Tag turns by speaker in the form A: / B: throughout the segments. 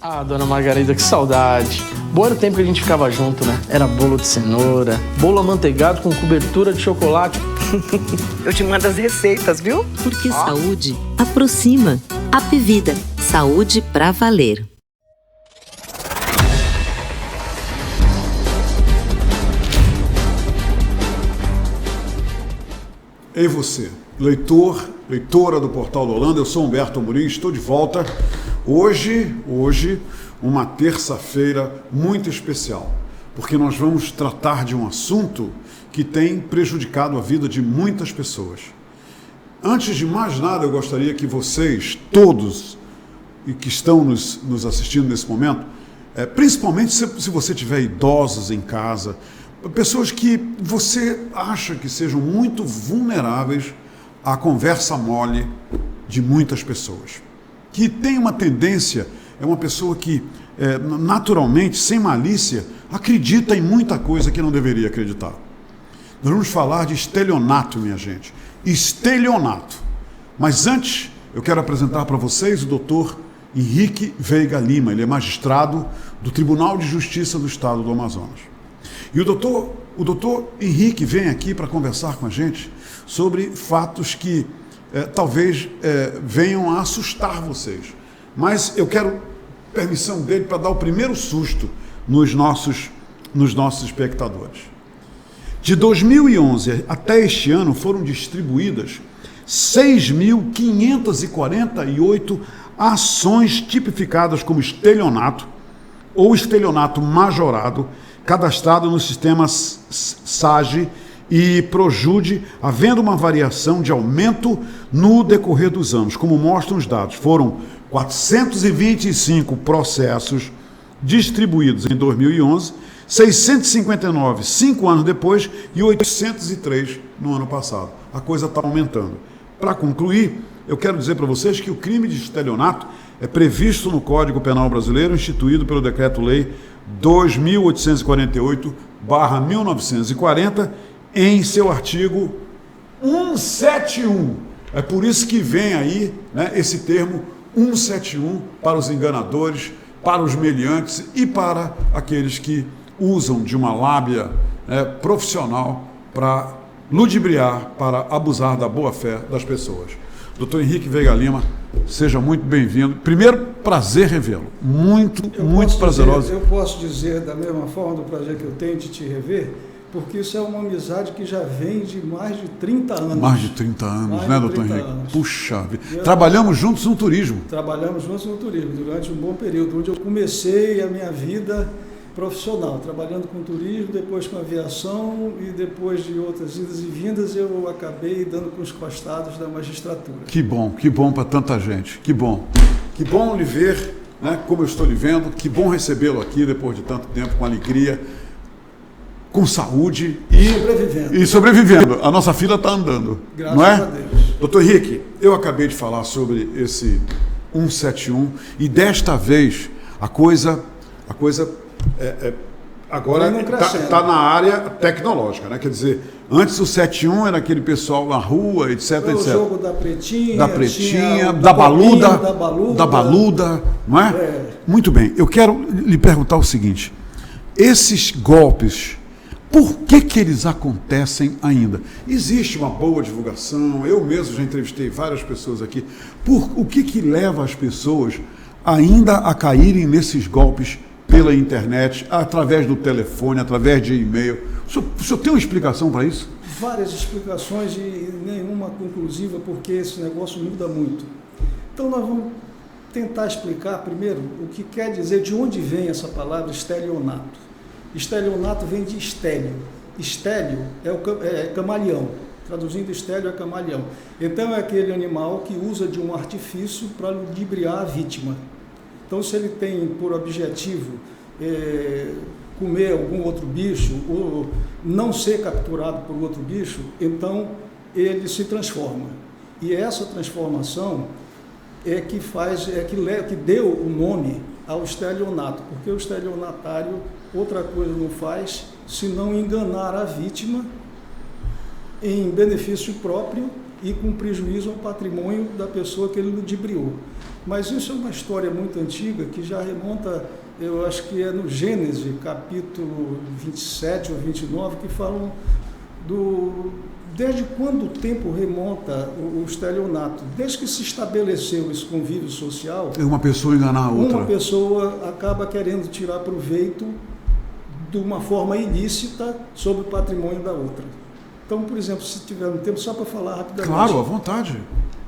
A: Ah, dona Margarida, que saudade. Bom era o tempo que a gente ficava junto, né? Era bolo de cenoura, bolo amanteigado com cobertura de chocolate.
B: Eu te mando as receitas, viu?
C: Porque saúde aproxima. Apvida. Saúde pra valer.
D: Ei você, leitor, leitora do Portal do Holanda, eu sou Humberto Amorim, estou de volta. Hoje, uma terça-feira muito especial, porque nós vamos tratar de um assunto que tem prejudicado a vida de muitas pessoas. Antes de mais nada, eu gostaria que vocês, todos e que estão nos assistindo nesse momento, principalmente se você tiver idosos em casa, pessoas que você acha que sejam muito vulneráveis à conversa mole de muitas pessoas, que tem uma tendência, é uma pessoa que naturalmente, sem malícia, acredita em muita coisa que não deveria acreditar. Nós vamos falar de estelionato, minha gente. Estelionato. Mas antes, eu quero apresentar para vocês o doutor Henrique Veiga Lima. Ele é magistrado do Tribunal de Justiça do Estado do Amazonas. E o doutor Henrique vem aqui para conversar com a gente sobre fatos que talvez venham a assustar vocês. Mas eu quero permissão dele para dar o primeiro susto nos nossos espectadores. De 2011 até este ano foram distribuídas 6.548 ações tipificadas como estelionato ou estelionato majorado, cadastrado no sistema SAGE e Projude, havendo uma variação de aumento no decorrer dos anos. Como mostram os dados, foram 425 processos distribuídos em 2011, 659 5 anos depois e 803 no ano passado. A coisa está aumentando. Para concluir, eu quero dizer para vocês que o crime de estelionato é previsto no Código Penal Brasileiro, instituído pelo Decreto-Lei 2.848/1940, em seu artigo 171. É por isso que vem aí, né, esse termo 171 para os enganadores, para os meliantes e para aqueles que usam de uma lábia profissional para ludibriar, para abusar da boa-fé das pessoas. Doutor Henrique Veiga Lima, seja muito bem-vindo. Primeiro, prazer revê-lo. Muito prazeroso.
E: Eu posso dizer da mesma forma do prazer que eu tenho de te rever, porque isso é uma amizade que já vem de mais de 30 anos.
D: Mais de 30 anos, né, doutor Henrique? Puxa vida. Trabalhamos juntos no turismo.
E: Trabalhamos juntos no turismo durante um bom período, onde eu comecei a minha vida profissional, trabalhando com turismo, depois com aviação e depois de outras idas e vindas eu acabei dando com os costados da magistratura.
D: Que bom para tanta gente, que bom lhe ver, né, como eu estou lhe vendo, que bom recebê-lo aqui depois de tanto tempo, com alegria, com saúde e sobrevivendo. A nossa fila está andando,
E: graças
D: não é?
E: A Deus.
D: Doutor Henrique, eu acabei de falar sobre esse 171 e desta vez a coisa agora está na área tecnológica, né? Quer dizer, antes o 71 era aquele pessoal na rua, etc,
E: Foi
D: etc.
E: O jogo da pretinha,
D: da baluda, não é? Muito bem, eu quero lhe perguntar o seguinte, esses golpes, por que eles acontecem ainda? Existe uma boa divulgação, eu mesmo já entrevistei várias pessoas aqui, o que leva as pessoas ainda a caírem nesses golpes pela internet, através do telefone, através de e-mail? O senhor tem uma explicação para isso?
E: Várias explicações e nenhuma conclusiva, porque esse negócio muda muito. Então nós vamos tentar explicar primeiro o que quer dizer, de onde vem essa palavra estelionato. Estelionato vem de estélio. Estélio é camaleão. Traduzindo, estélio é camaleão. Então é aquele animal que usa de um artifício para ludibriar a vítima. Então, se ele tem por objetivo comer algum outro bicho ou não ser capturado por outro bicho, então ele se transforma. E essa transformação que deu o nome ao estelionato, porque o estelionatário outra coisa não faz senão enganar a vítima em benefício próprio e com prejuízo ao patrimônio da pessoa que ele ludibriou. Mas isso é uma história muito antiga que já remonta, eu acho que é no Gênesis, capítulo 27 ou 29, que falam desde quando o tempo remonta o estelionato. Desde que se estabeleceu esse convívio social...
D: É uma pessoa enganar a outra.
E: Uma pessoa acaba querendo tirar proveito de uma forma ilícita sobre o patrimônio da outra. Então, por exemplo, se tiver um tempo, só para falar rapidamente...
D: Claro, à vontade.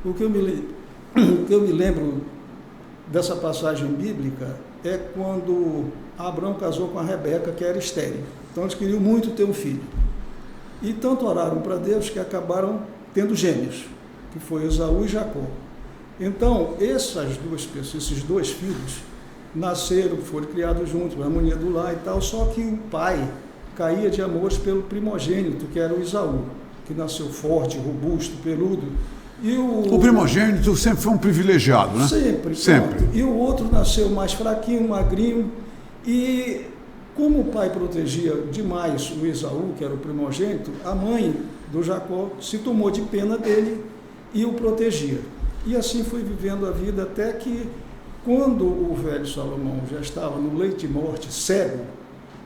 E: O que eu me lembro dessa passagem bíblica é quando Abraão casou com a Rebeca, que era estéril. Então, eles queriam muito ter um filho. E tanto oraram para Deus que acabaram tendo gêmeos, que foi Esaú e Jacó. Então, essas duas pessoas, esses dois filhos, nasceram, foram criados juntos, a harmonia do lar e tal, só que o pai caía de amores pelo primogênito, que era o Esaú, que nasceu forte, robusto, peludo. E
D: o primogênito sempre foi um privilegiado, né?
E: Sempre. E o outro nasceu mais fraquinho, magrinho, e como o pai protegia demais o Esaú, que era o primogênito, a mãe do Jacó se tomou de pena dele e o protegia. E assim foi vivendo a vida até que, quando o velho Salomão já estava no leito de morte, cego,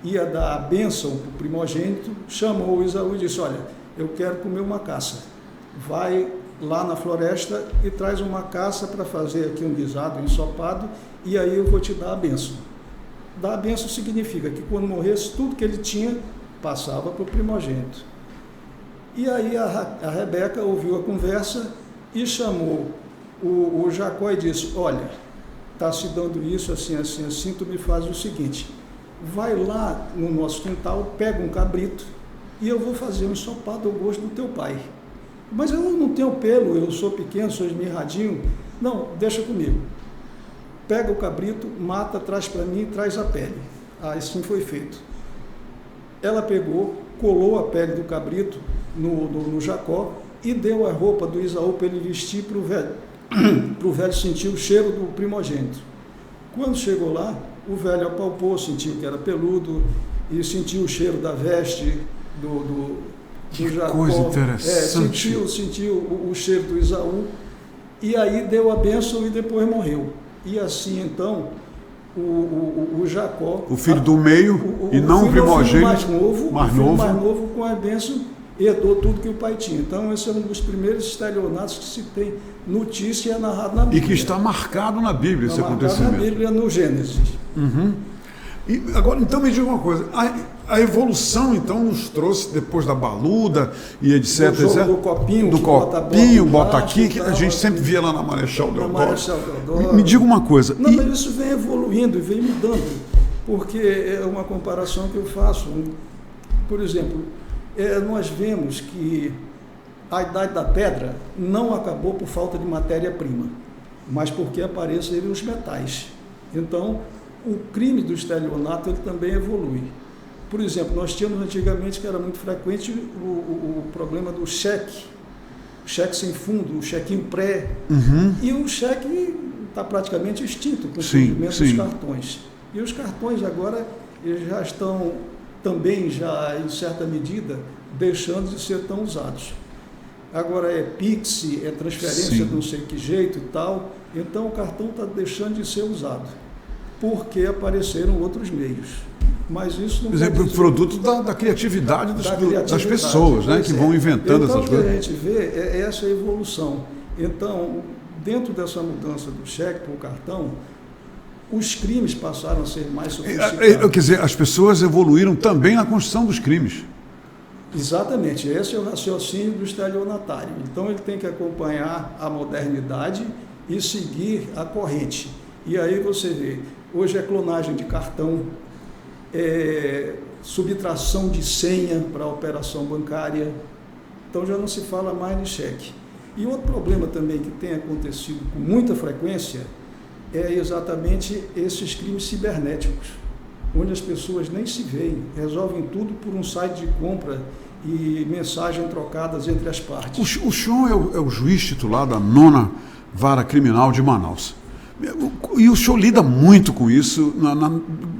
E: ia dar a bênção para o primogênito, chamou o Esaú e disse: olha, eu quero comer uma caça. Vai lá na floresta e traz uma caça para fazer aqui um guisado, um ensopado, e aí eu vou te dar a bênção. Dar a bênção significa que quando morresse, tudo que ele tinha passava para o primogênito. E aí a Rebeca ouviu a conversa e chamou o Jacó e disse: olha, está se dando isso assim, assim, assim, tu me faz o seguinte, vai lá no nosso quintal, pega um cabrito e eu vou fazer um ensopado ao gosto do teu pai. Mas eu não tenho pelo, eu sou pequeno, sou esmirradinho. Não, deixa comigo. Pega o cabrito, mata, traz para mim, traz a pele. Assim foi feito. Ela pegou, colou a pele do cabrito no Jacó e deu a roupa do Esaú para ele vestir para o velho sentir o cheiro do primogênito. Quando chegou lá, o velho apalpou, sentiu que era peludo e sentiu o cheiro da veste do Jacó.
D: Coisa interessante.
E: Sentiu o cheiro do Esaú e aí deu a bênção e depois morreu. E assim, então, o Jacó...
D: O filho do meio e não o primogênito.
E: O mais novo com a bênção herdou tudo que o pai tinha. Então, esse é um dos primeiros estelionatos que se tem notícia e é narrado na Bíblia.
D: E que está marcado na Bíblia, esse acontecimento.
E: Na Bíblia, no Gênesis.
D: Uhum. E agora, então, me diga uma coisa. A evolução, então, nos trouxe, depois da baluda e etc.
E: Do copinho,
D: bota aqui, que a gente sempre via lá na Marechal Deodoro. Me diga uma coisa.
E: Não, mas isso vem evoluindo e vem mudando, porque é uma comparação que eu faço. Por exemplo, nós vemos que a Idade da Pedra não acabou por falta de matéria-prima, mas porque apareceram os metais. Então, o crime do estelionato ele também evolui. Por exemplo, nós tínhamos antigamente, que era muito frequente, o problema do cheque sem fundo, o chequinho pré, e o cheque está praticamente extinto com o surgimento dos cartões. E os cartões agora eles já estão também, já em certa medida, deixando de ser tão usados. Agora é Pix, é transferência de não sei que jeito e tal, então o cartão está deixando de ser usado, porque apareceram outros meios. Mas isso não
D: é produto da criatividade das pessoas, né, que vão inventando essas coisas.
E: Então, o que a gente vê é essa evolução. Então, dentro dessa mudança do cheque para o cartão, os crimes passaram a ser mais sofisticados.
D: Quer dizer, as pessoas evoluíram também na construção dos crimes.
E: Exatamente, esse é o raciocínio do estelionatário. Então, ele tem que acompanhar a modernidade e seguir a corrente. E aí você vê, hoje é clonagem de cartão, subtração de senha para a operação bancária, então já não se fala mais de cheque. E outro problema também que tem acontecido com muita frequência é exatamente esses crimes cibernéticos, onde as pessoas nem se veem, resolvem tudo por um site de compra e mensagem trocadas entre as partes.
D: O senhor é o juiz titular da 9ª Vara Criminal de Manaus. E o senhor lida muito com isso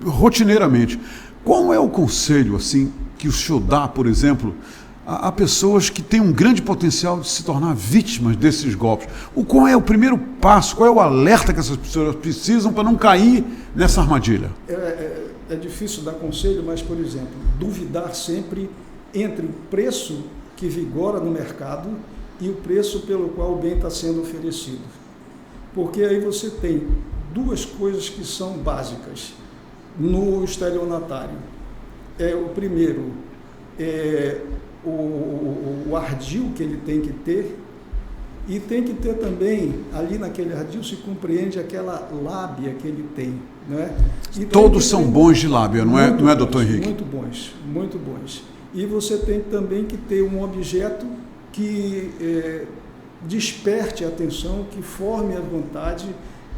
D: rotineiramente. Qual é o conselho assim, que o senhor dá, por exemplo, a pessoas que têm um grande potencial de se tornar vítimas desses golpes. Qual é o primeiro passo, qual é o alerta que essas pessoas precisam para não cair nessa armadilha?
E: É difícil dar conselho, mas, por exemplo, duvidar sempre entre o preço que vigora no mercado e o preço pelo qual o bem está sendo oferecido. Porque aí você tem duas coisas que são básicas no estelionatário. O primeiro é o ardil que ele tem que ter, e tem que ter também, ali naquele ardil se compreende aquela lábia que ele tem. Não é?
D: Todos são bons de lábia, não é, doutor Henrique?
E: Muito bons, muito bons. E você tem também que ter um objeto que desperte a atenção, que forme a vontade,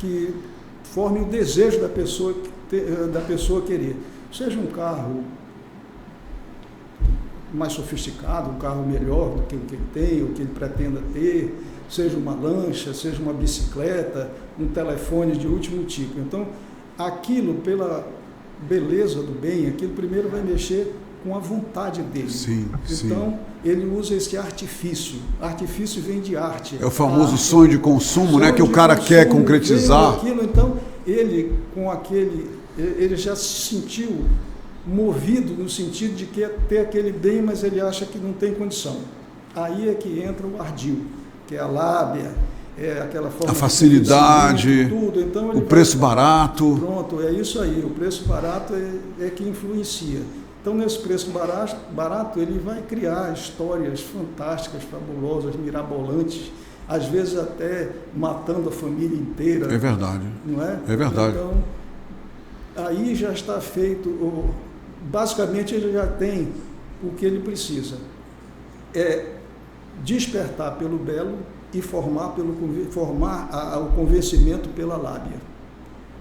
E: que forme o desejo da pessoa querer. Seja um carro mais sofisticado, um carro melhor do que o que ele tem, ou que ele pretenda ter, seja uma lancha, seja uma bicicleta, um telefone de último tipo. Então, aquilo, pela beleza do bem, aquilo primeiro vai mexer com a vontade dele.
D: Sim,
E: então, ele usa esse artifício. Artifício vem de arte.
D: É o famoso sonho de consumo, né? Que o cara quer concretizar.
E: Aquilo, então, ele já se sentiu movido no sentido de que ter aquele bem, mas ele acha que não tem condição. Aí é que entra o ardil, que é a lábia, aquela forma, a
D: facilidade,
E: tudo. Então,
D: o preço barato.
E: Pronto, é isso aí. O preço barato é que influencia. Então, nesse preço barato, ele vai criar histórias fantásticas, fabulosas, mirabolantes, às vezes até matando a família inteira.
D: É verdade.
E: Não é?
D: É verdade.
E: Então, aí já está feito, basicamente ele já tem o que ele precisa. É despertar pelo belo e formar o convencimento pela lábia.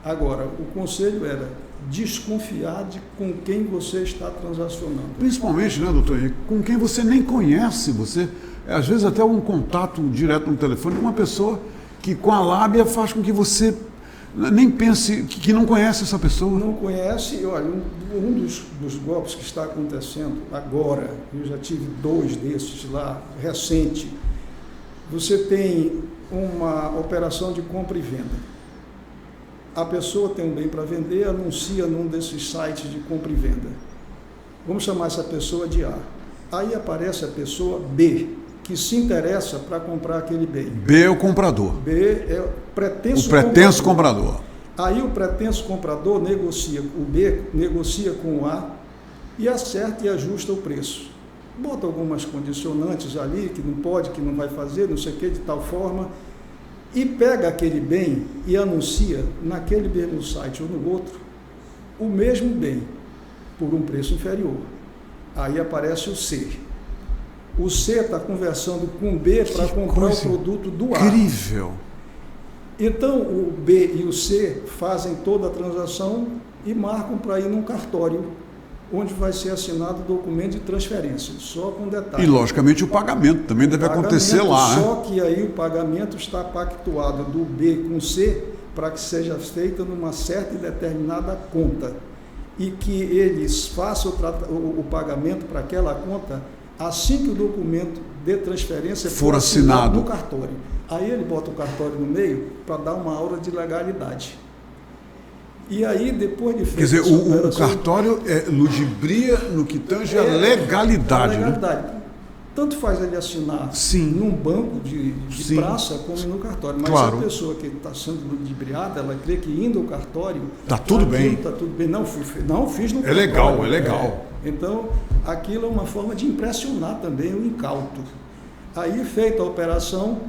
E: Agora, o conselho era desconfiar de com quem você está transacionando.
D: Principalmente, né, doutor Henrique, com quem você nem conhece. Você, às vezes, até um contato direto no telefone com uma pessoa que, com a lábia, faz com que você nem pense que não conhece essa pessoa.
E: Não conhece. Olha, um dos golpes que está acontecendo agora, eu já tive 2 desses lá, recente. Você tem uma operação de compra e venda. A pessoa tem um bem para vender, anuncia num desses sites de compra e venda. Vamos chamar essa pessoa de A. Aí aparece a pessoa B, que se interessa para comprar aquele bem.
D: B é o comprador.
E: B é o pretenso
D: comprador.
E: Aí o pretenso comprador negocia, o B negocia com o A e acerta e ajusta o preço. Bota algumas condicionantes ali, que não pode, que não vai fazer, não sei o que, de tal forma, e pega aquele bem e anuncia naquele mesmo site ou no outro o mesmo bem, por um preço inferior. Aí aparece o C. O C está conversando com o B para comprar o produto do A.
D: Incrível!
E: Então, o B e o C fazem toda a transação e marcam para ir num cartório, onde vai ser assinado o documento de transferência, só com detalhe.
D: E, logicamente, o pagamento também deve acontecer lá.
E: Só que aí o pagamento está pactuado do B com o C para que seja feita numa certa e determinada conta. E que eles façam o pagamento para aquela conta assim que o documento de transferência for assinado no cartório. Aí ele bota o cartório no meio para dar uma aura de legalidade. E aí, depois de feito...
D: Quer dizer, o cartório ludibria no que tange a legalidade.
E: Né? Tanto faz ele assinar num banco de praça como no cartório. Mas a pessoa que está sendo ludibriada, ela crê que indo ao cartório...
D: Está tudo bem.
E: Está tudo bem. Não fiz no cartório.
D: É legal.
E: Então, aquilo é uma forma de impressionar também o incauto. Aí, feita a operação,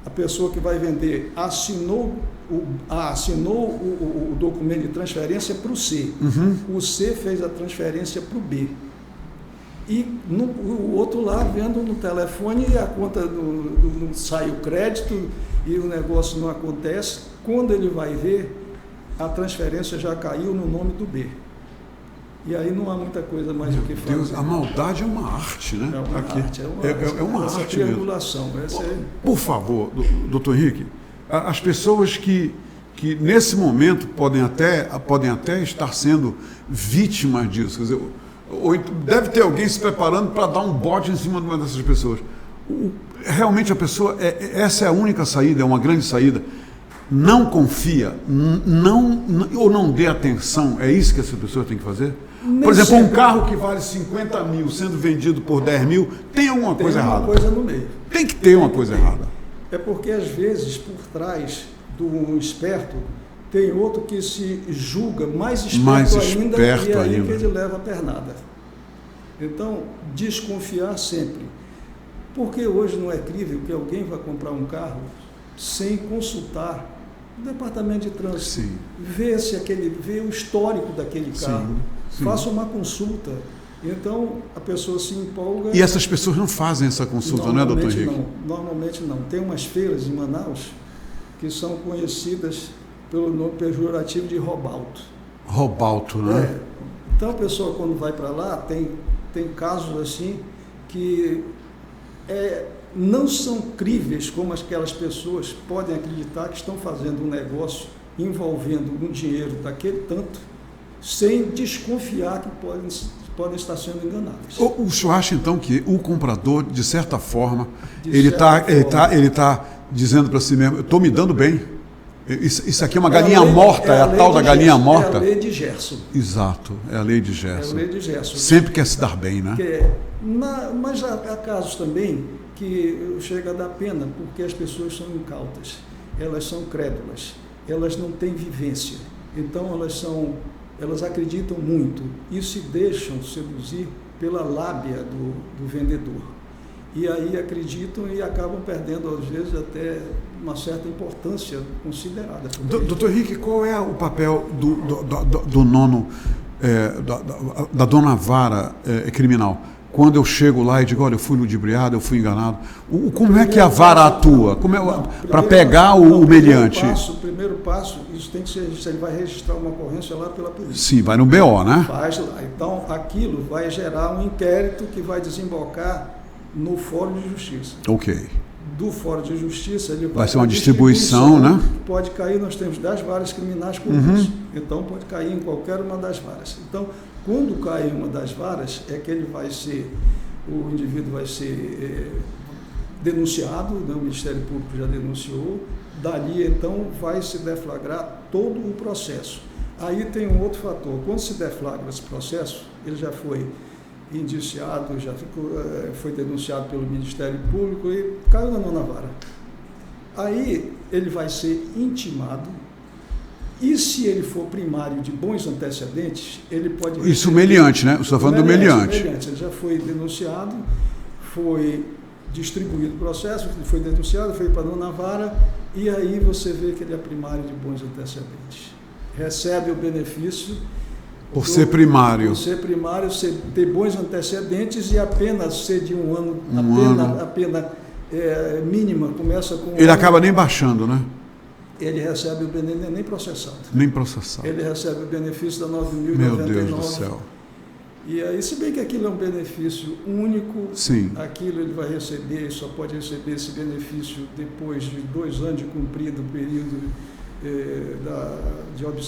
E: a pessoa que vai vender assinou o documento de transferência para o C. O C fez a transferência para o B. E o outro lá vendo no telefone e a conta não sai o crédito e o negócio não acontece. Quando ele vai ver, a transferência já caiu no nome do B. E aí não há muita coisa mais o que fazer.
D: Deus, a maldade é uma arte, né?
E: É uma arte.
D: É uma arte
E: triangulação.
D: Por favor, doutor Henrique, as pessoas que nesse momento podem até estar sendo vítimas disso, quer dizer, Deve ter alguém se preparando para dar um bote em cima de uma dessas pessoas. Realmente a pessoa, essa é a única saída, é uma grande saída. Não confia, ou não dê atenção, é isso que essa pessoa tem que fazer? Por exemplo, um carro que vale 50 mil sendo vendido por 10 mil, tem alguma coisa errada.
E: Tem uma coisa no meio.
D: Tem que ter uma coisa errada.
E: É porque, às vezes, por trás do esperto, tem outro que se julga mais esperto ainda, e aí que ele leva a pernada. Então, desconfiar sempre. Porque hoje não é crível que alguém vai comprar um carro sem consultar o departamento de trânsito, ver o histórico daquele carro, faça uma consulta. Então, a pessoa se empolga...
D: E essas pessoas não fazem essa consulta, não é, doutor Henrique?
E: Normalmente não. Tem umas feiras em Manaus que são conhecidas pelo nome pejorativo de roubalto.
D: Roubalto, né?
E: Então, a pessoa, quando vai para lá, tem casos assim que não são críveis como aquelas pessoas podem acreditar que estão fazendo um negócio envolvendo um dinheiro daquele tanto, sem desconfiar que podem estar sendo enganados.
D: O senhor acha, então, que o comprador, de certa forma, ele está dizendo para si mesmo, eu estou me dando bem, isso aqui é uma galinha morta, é a tal da galinha morta?
E: É a lei de Gerson.
D: Exato, é a lei de Gerson.
E: É a lei de Gerson.
D: Sempre quer se dar bem, né?
E: Mas há casos também que chega a dar pena, porque as pessoas são incautas, elas são crédulas, elas não têm vivência, então elas acreditam muito e se deixam seduzir pela lábia do vendedor. E aí acreditam e acabam perdendo, às vezes, até uma certa importância considerada.
D: Doutor Henrique, qual é o papel do nono, da dona vara criminal? Quando eu chego lá e digo, olha, eu fui ludibriado, eu fui enganado, como é que a vara atua? Para pegar o meliante?
E: O primeiro passo, isso tem que ser registrado, ele vai registrar uma ocorrência lá pela polícia.
D: Sim, vai no BO, né?
E: Faz lá. Então, aquilo vai gerar um inquérito que vai desembocar no Fórum de Justiça.
D: Ok.
E: Do Fórum de Justiça, ele
D: vai ser uma distribuição, né?
E: Pode cair, nós temos 10 varas criminais comuns, então pode cair em qualquer uma das varas. Então, quando cai em uma das varas, é que o indivíduo vai ser denunciado, né? O Ministério Público já denunciou, dali então vai se deflagrar todo o processo. Aí tem um outro fator, quando se deflagra esse processo, ele já foi indiciado, foi denunciado pelo Ministério Público e caiu na nona vara. Aí ele vai ser intimado e se ele for primário de bons antecedentes, ele pode...
D: Isso meliante, né? Você está falando do meliante.
E: Ele já foi denunciado, foi distribuído o processo, foi denunciado, foi para a nona vara e aí você vê que ele é primário de bons antecedentes. Recebe o benefício...
D: Por ser primário.
E: Por ser primário, ter bons antecedentes e apenas ser de um ano, a pena mínima começa com...
D: Ele acaba nem baixando, né?
E: Ele recebe o benefício, nem processado.
D: Nem processado.
E: Ele recebe o benefício da 9.099.
D: Meu Deus do céu.
E: E aí, se bem que aquilo é um benefício único,
D: sim,
E: aquilo ele vai receber, só pode receber esse benefício depois de 2 anos de cumprido o período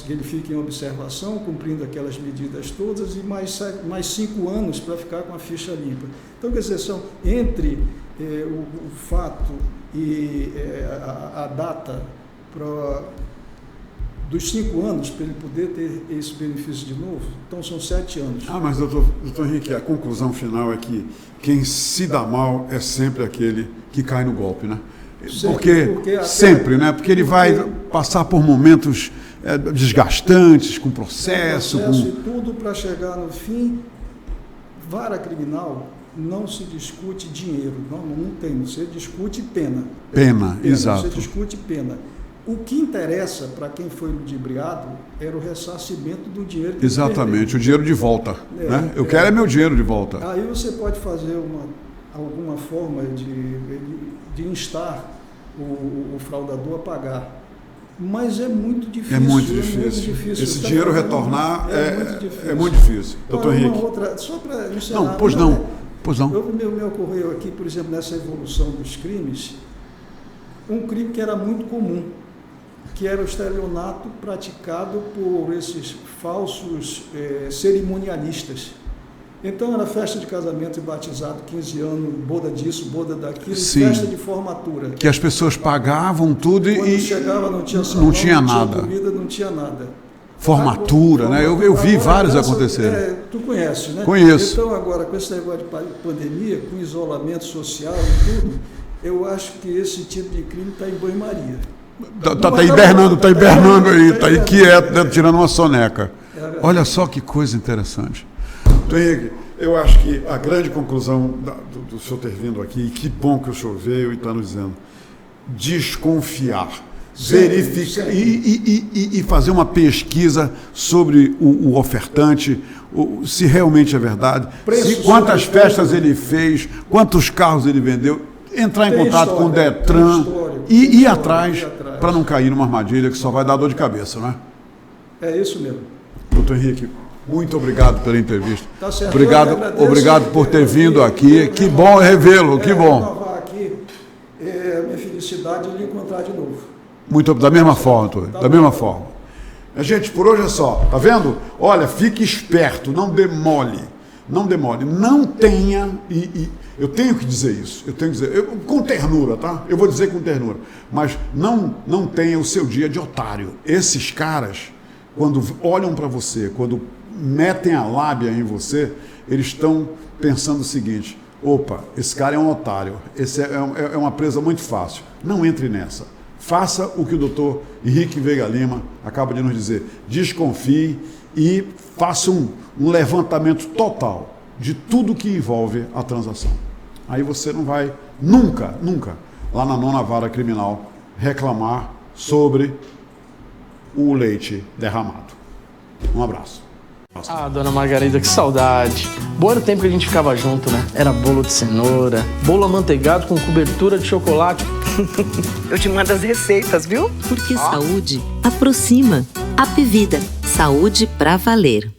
E: que ele fica em observação, cumprindo aquelas medidas todas, e mais 5 anos para ficar com a ficha limpa. Então, quer dizer, são entre o fato e a data dos 5 anos para ele poder ter esse benefício de novo, então são 7 anos.
D: Mas doutor Henrique, a conclusão final é que quem se dá mal é sempre aquele que cai no golpe, né? Sempre, né? Porque ele vai passar por momentos desgastantes, com processo
E: e tudo para chegar no fim. Vara criminal não se discute dinheiro, não tem, você discute pena.
D: Pena, exato.
E: Você discute pena. O que interessa para quem foi ludibriado era o ressarcimento do dinheiro que
D: exatamente, o dinheiro de volta. Né? Eu quero meu dinheiro de volta.
E: Aí você pode fazer alguma forma de instar o fraudador a pagar. Mas é muito difícil.
D: É muito difícil. Esse dinheiro retornar é muito difícil. Doutor Henrique.
E: Só para encerrar.
D: Não, pois não.
E: Me ocorreu aqui, por exemplo, nessa evolução dos crimes, um crime que era muito comum, que era o estelionato praticado por esses falsos cerimonialistas. Então era festa de casamento e batizado, 15 anos, boda disso, boda daquilo,
D: Sim.
E: festa de formatura.
D: Que as pessoas pagavam tudo
E: Quando
D: e
E: chegava não tinha salão,
D: não tinha nada.
E: Não tinha comida, não tinha nada.
D: Formatura, né? Eu vi vários acontecerem.
E: Tu conhece, né?
D: Conheço.
E: Então agora, com esse negócio de pandemia, com isolamento social e tudo, eu acho que esse tipo de crime está em banho-maria.
D: Tá hibernando aí, tá aí quieto, tirando uma soneca. Olha só que coisa interessante. Então, Henrique, eu acho que a grande conclusão do senhor ter vindo aqui, e que bom que o senhor veio e está nos dizendo, desconfiar, verificar e fazer uma pesquisa sobre o ofertante, se realmente é verdade, quantas festas ele fez, quantos carros ele vendeu, entrar em contato com o Detran e ir atrás para não cair numa armadilha que só vai dar dor de cabeça, não é?
E: É isso mesmo.
D: Doutor Henrique, muito obrigado pela entrevista.
E: Tá certo.
D: Obrigado por ter vindo aqui. Que bom revê-lo, que bom.
E: Renovar aqui a minha felicidade de lhe encontrar de novo.
D: Da mesma forma, Antônio, da mesma forma. Gente, por hoje é só, tá vendo? Olha, fique esperto, não demole, não tenha, eu tenho que dizer isso, com ternura, tá? Eu vou dizer com ternura, mas não tenha o seu dia de otário. Esses caras, quando olham para você, quando metem a lábia em você, eles estão pensando o seguinte: opa, esse cara é um otário, esse é uma presa muito fácil. Não entre nessa. Faça o que o doutor Henrique Veiga Lima acaba de nos dizer. Desconfie e faça um levantamento total de tudo que envolve a transação. Aí você não vai nunca, lá na 9ª Vara Criminal, reclamar sobre o leite derramado. Um abraço.
A: Ah, dona Margarida, que saudade. Bom era o tempo que a gente ficava junto, né? Era bolo de cenoura, bolo amanteigado com cobertura de chocolate.
B: Eu te mando as receitas, viu?
C: Porque saúde aproxima. Apvida, saúde pra valer.